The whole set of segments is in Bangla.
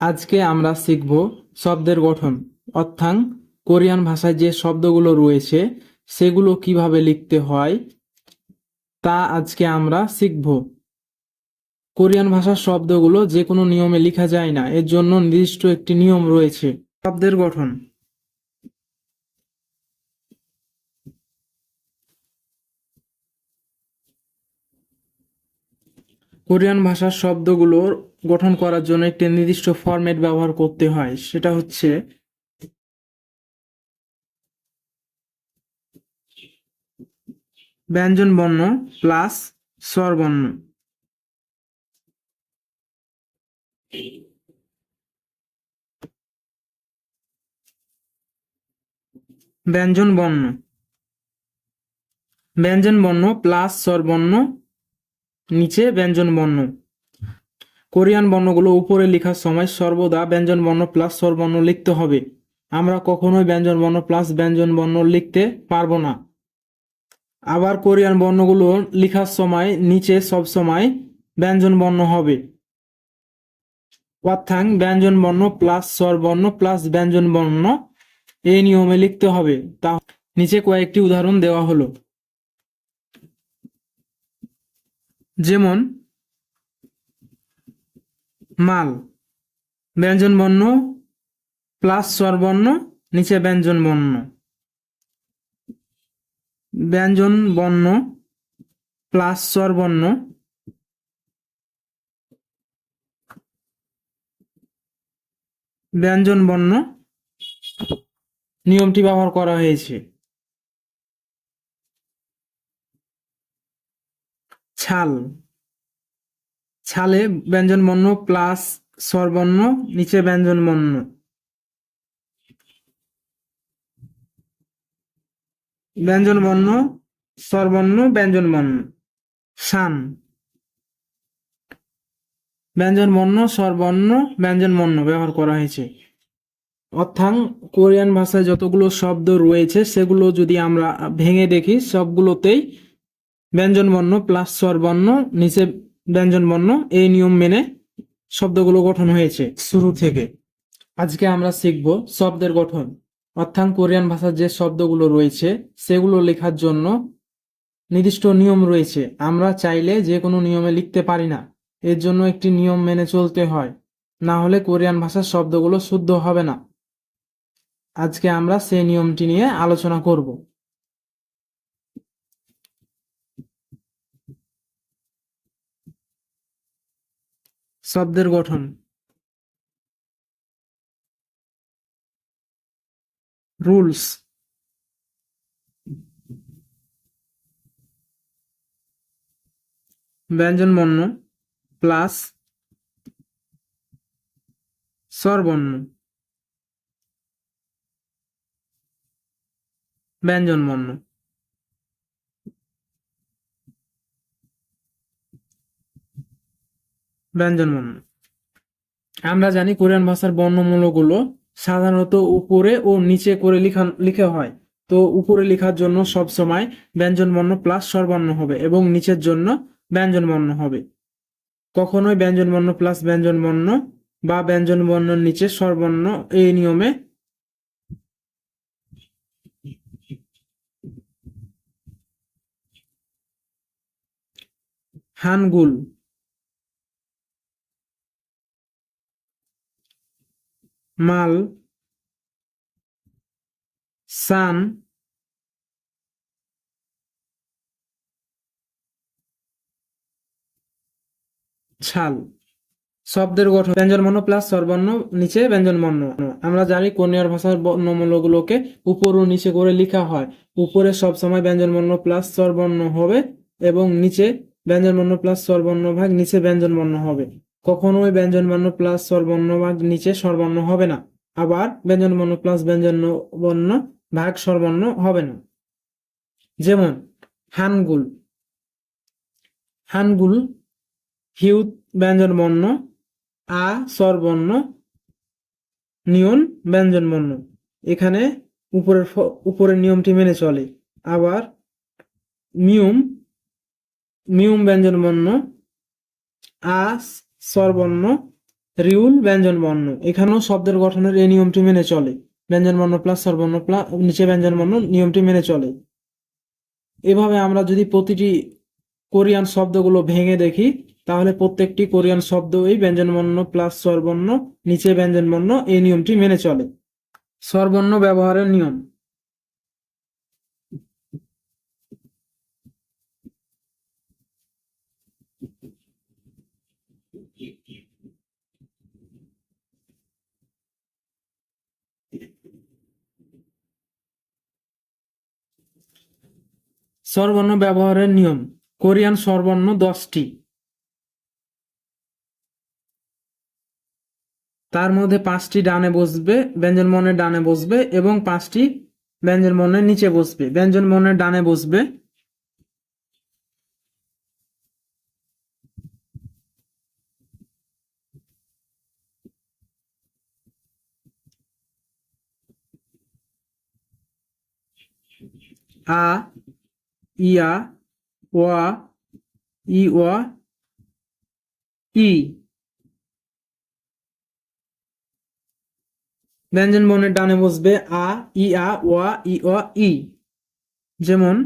আজকে আমরা শিখব শব্দের গঠন অর্থাৎ কোরিয়ান ভাষায় যে শব্দগুলো রয়েছে সেগুলো কিভাবে লিখতে হয় তা আজকে আমরা শিখব। কোরিয়ান ভাষার শব্দগুলো যে কোনো নিয়মে লেখা যায় না, এর জন্য নির্দিষ্ট একটি নিয়ম রয়েছে। শব্দের গঠন। কোরিয়ান ভাষার শব্দগুলোর গঠন করার জন্য একটি নির্দিষ্ট ফরম্যাট ব্যবহার করতে হয়, সেটা হচ্ছে ব্যঞ্জন বর্ণ প্লাস স্বরবর্ণ। ব্যঞ্জন বর্ণ, ব্যঞ্জন বর্ণ প্লাস স্বরবর্ণ, নিচে ব্যঞ্জন বর্ণ। কোরিয়ান বর্ণগুলো উপরে লেখার সময় সর্বদা ব্যঞ্জন বর্ণ প্লাস স্বরবর্ণ লিখতে হবে। আমরা কখনোই ব্যঞ্জন বর্ণ প্লাস ব্যঞ্জন বর্ণ লিখতে পারবো না। আবার কোরিয়ান বর্ণগুলো লেখার সময় নিচে সবসময় ব্যঞ্জন বর্ণ হবে, অর্থাৎ ব্যঞ্জন বর্ণ প্লাস স্বরবর্ণ প্লাস ব্যঞ্জন বর্ণ এই নিয়মে লিখতে হবে। তা নিচে কয়েকটি উদাহরণ দেওয়া হলো, যেমন মাল, ব্যঞ্জন বর্ণ প্লাস স্বরবর্ণ, নিচে ব্যঞ্জন বর্ণ। ব্যঞ্জন বর্ণ প্লাস স্বরবর্ণ, ব্যঞ্জন বর্ণ নিয়মটি ব্যবহার করা হয়েছে। ছাল, ছালে ব্যঞ্জন বর্ণ প্লাস স্বরবর্ণ, নিচে ব্যঞ্জন বর্ণ। ব্যঞ্জন বর্ণ স্বরবর্ণ ব্যঞ্জন বর্ণ। শান, ব্যঞ্জন বর্ণ স্বরবর্ণ ব্যঞ্জন বর্ণ ব্যবহার করা হয়েছে। অর্থাৎ কোরিয়ান ভাষায় যতগুলো শব্দ রয়েছে সেগুলো যদি আমরা ভেঙে দেখি সবগুলোতেই ব্যঞ্জন বর্ণ প্লাস স্বরবর্ণ নিচে ব্যঞ্জন বর্ণ এই নিয়ম মেনে শব্দগুলো গঠন হয়েছে শুরু থেকে। আজকে আমরা শিখব শব্দের গঠন অর্থাৎ কোরিয়ান ভাষার যে শব্দগুলো রয়েছে সেগুলো লেখার জন্য নির্দিষ্ট নিয়ম রয়েছে। আমরা চাইলে যে কোনো নিয়মে লিখতে পারি না, এর জন্য একটি নিয়ম মেনে চলতে হয়, না হলে কোরিয়ান ভাষার শব্দগুলো শুদ্ধ হবে না। আজকে আমরা সেই নিয়মটি নিয়ে আলোচনা করব। শব্দের গঠন। রুলস, ব্যঞ্জন বর্ণ প্লাস স্বরবর্ণ, ব্যঞ্জন বর্ণ। ব্যঞ্জন বর্ণ। আমরা জানি কোরিয়ান ভাষার বর্ণমূলগুলো সাধারণত উপরে ও নিচে করে লিখা হয়। তো উপরে লেখার জন্য সবসময় ব্যঞ্জন বর্ণ প্লাস স্বরবর্ণ হবে এবং নিচের জন্য ব্যঞ্জন বর্ণ হবে। কখনোই ব্যঞ্জন বর্ণ প্লাস ব্যঞ্জন বর্ণ বা ব্যঞ্জন বর্ণের নিচে স্বরবর্ণ এই নিয়মে হানগুল, মাল, সান, ছাল। শব্দের গঠন। ব্যঞ্জন বর্ণ প্লাস স্বরবর্ণ নিচে ব্যঞ্জন বর্ণ। আমরা জানি কোরিয়ান ভাষার বর্ণমূলগুলোকে উপর ও নিচে করে লেখা হয়। উপরে সবসময় ব্যঞ্জন বর্ণ প্লাস স্বরবর্ণ হবে এবং নিচে ব্যঞ্জন বর্ণ প্লাস স্বরবর্ণ ভাগ নিচে ব্যঞ্জন বর্ণ হবে। কখনোই ব্যঞ্জন বর্ণ প্লাস স্বরবর্ণ ভাগ নিচে স্বরবর্ণ হবে না, আবার ব্যঞ্জন বর্ণ প্লাস ব্যঞ্জন বর্ণ ভাগ স্বরবর্ণ হবে না। যেমন হানগুল, হানগুল হিউত ব্যঞ্জন বর্ণ, আ স্বরবর্ণ, নিয়ন ব্যঞ্জন বর্ণ। এখানে উপরের নিয়মটি মেনে চলে। আবার মিউম, মিউম ব্যঞ্জন বর্ণ, আ স্বরবর্ণ, রিউল ব্যঞ্জন বর্ণ, এখানেও শব্দের গঠনের এই নিয়মটি মেনে চলে। ব্যঞ্জন বর্ণ প্লাস স্বরবর্ণ প্লাস নিচে ব্যঞ্জন বর্ণ নিয়মটি মেনে চলে। এভাবে আমরা যদি প্রতিটি কোরিয়ান শব্দগুলো ভেঙে দেখি, তাহলে প্রত্যেকটি কোরিয়ান শব্দই ব্যঞ্জনবর্ণ প্লাস স্বরবর্ণ নিচে ব্যঞ্জনবর্ণ এই নিয়মটি মেনে চলে। স্বরবর্ণ ব্যবহারের নিয়ম। স্বরবর্ণ ব্যবহারের নিয়ম। কোরিয়ান স্বরবর্ণ 10টি, তার মধ্যে 5টি ডানে বসবে, ব্যঞ্জন বর্ণের ডানে বসবে, এবং 5টি ব্যঞ্জন বর্ণের নিচে বসবে। ব্যঞ্জন বর্ণের ডানে বসবে আ, ইয়া, ওয়া, ই ওয়া, ই। ব্যঞ্জন বর্ণের ডানে বসবে আ, ই আ, ওয়া, ই অ, ই। যেমন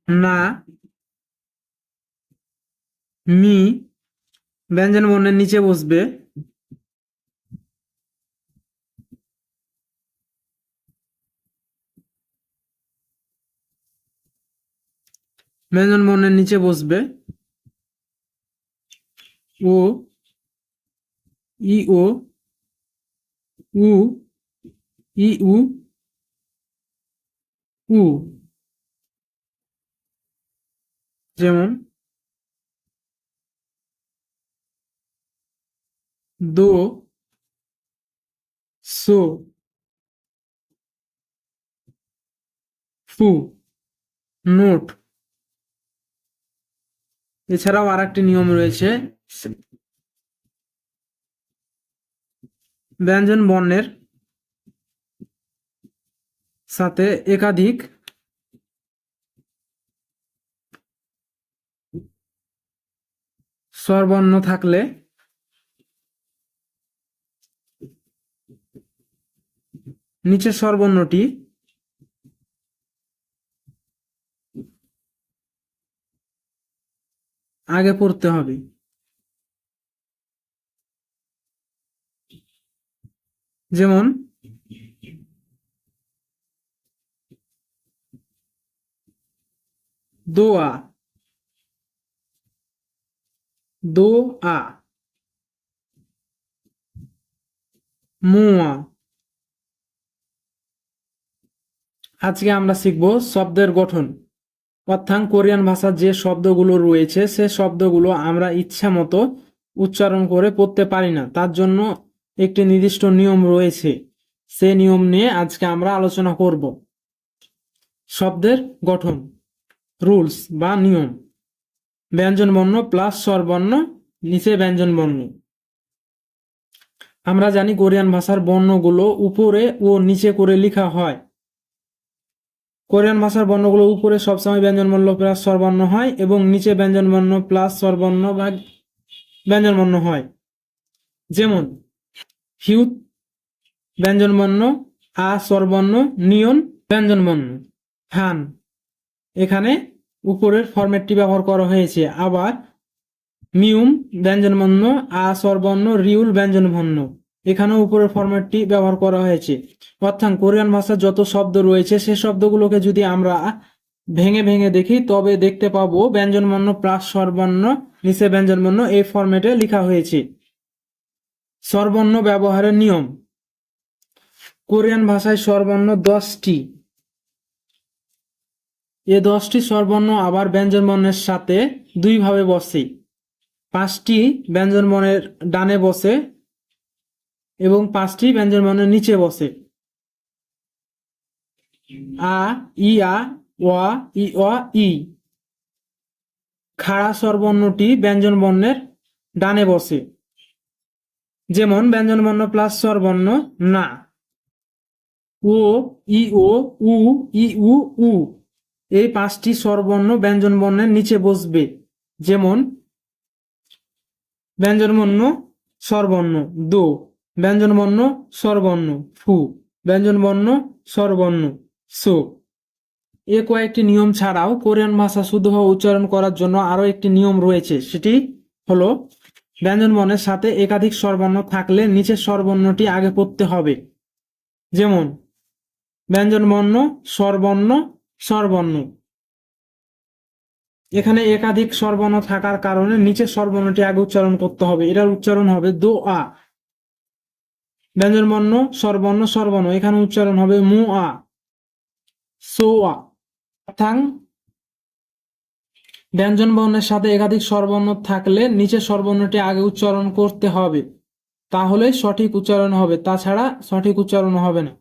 না, মি। ব্যঞ্জন বর্ণের নিচে বসবে ব্যঞ্জন বর্ণের নিচে বসবে ও, ই ও, উ, ই উ, উ। যেমন দো, সো, ফু, নোট। এছাড়াও আর একটি নিয়ম রয়েছে, ব্যঞ্জন বর্ণের সাথে একাধিক স্বরবর্ণ থাকলে নিচের স্বরবর্ণটি আগে পড়তে হবে। যেমন দোয়া, দোয়া, মুয়া। আজকে আমরা শিখব শব্দের গঠন। অর্থাৎ কোরিয়ান ভাষার যে শব্দগুলো রয়েছে সে শব্দগুলো আমরা ইচ্ছা মতো উচ্চারণ করে পড়তে পারি না, তার জন্য একটি নির্দিষ্ট নিয়ম রয়েছে। সে নিয়ম নিয়ে আজকে আমরা আলোচনা করব। শব্দের গঠন, রুলস বা নিয়ম। ব্যঞ্জন বর্ণ প্লাস স্বরবর্ণ নিচে ব্যঞ্জন বর্ণ। আমরা জানি কোরিয়ান ভাষার বর্ণগুলো উপরে ও নিচে করে লেখা হয়। কোরিয়ান ভাষার বর্ণগুলো উপরে সবসময় ব্যঞ্জন বর্ণ প্লাস স্বরবর্ণ হয় এবং নিচে ব্যঞ্জন বর্ণ প্লাস স্বরবর্ণ বা ব্যঞ্জন বর্ণ হয়। যেমন হিউত ব্যঞ্জন বর্ণ, আ স্বরবর্ণ, নিয়ন ব্যঞ্জন বর্ণ, হান। এখানে উপরের ফরম্যাটটি ব্যবহার করা হয়েছে। আবার মিউম ব্যঞ্জন বর্ণ, আ স্বরবর্ণ, রিউল ব্যঞ্জন বর্ণ, এখানেও উপরের ফরম্যাটটি ব্যবহার করা হয়েছে। অর্থাৎ কোরিয়ান ভাষার যত শব্দ রয়েছে সে শব্দগুলোকে যদি আমরা ভেঙে ভেঙে দেখি তবে দেখতে পাবো ব্যঞ্জন বর্ণ প্লাস স্বরবর্ণ নিচে ব্যঞ্জন বর্ণ এই ফরম্যাটে লেখা হয়েছে। স্বরবর্ণ ব্যবহারের নিয়ম। কোরিয়ান ভাষায় স্বরবর্ণ 10টি। এ 10টি স্বরবর্ণ আবার ব্যঞ্জন বর্ণের সাথে দুইভাবে বসে। 5টি ব্যঞ্জন বর্ণের ডানে বসে এবং 5টি ব্যঞ্জন বর্ণের নিচে বসে। আ, ই আ, ওয়া, ই অ, ই। খাড়া স্বরবর্ণটি ব্যঞ্জন বর্ণের ডানে বসে। যেমন ব্যঞ্জন বর্ণ প্লাস স্বরবর্ণ না, ও, ই ও, উ, ই উ, উ। এই 5টি স্বরবর্ণ ব্যঞ্জন বর্ণের নিচে বসবে। যেমন ব্যঞ্জন বর্ণ স্বরবর্ণ দো, ব্যঞ্জন বর্ণ স্বরবর্ণ ফু, ব্যঞ্জন বর্ণ স্বরবর্ণ সো। এ কয়েকটি নিয়ম ছাড়াও কোরিয়ান ভাষা শুদ্ধভাবে উচ্চারণ করার জন্য আরও একটি নিয়ম রয়েছে, সেটি হলো ব্যঞ্জন বর্ণের সাথে একাধিক স্বরবর্ণ থাকলে নিচের স্বরবর্ণটি আগে পড়তে হবে। যেমন ব্যঞ্জন বর্ণ স্বরবর্ণ স্বরবর্ণ, এখানে একাধিক স্বরবর্ণ থাকার কারণে নিচের স্বরবর্ণটি আগে উচ্চারণ করতে হবে। এটার উচ্চারণ হবে দো আ। ব্যঞ্জন বর্ণ স্বরবর্ণ স্বরবর্ণ, এখানে উচ্চারণ হবে মু আ সো আ। অর্থাৎ ব্যঞ্জন বর্ণের সাথে একাধিক স্বরবর্ণ থাকলে নিচের স্বরবর্ণটি আগে উচ্চারণ করতে হবে, তাহলে সঠিক উচ্চারণ হবে, তাছাড়া সঠিক উচ্চারণ হবে না।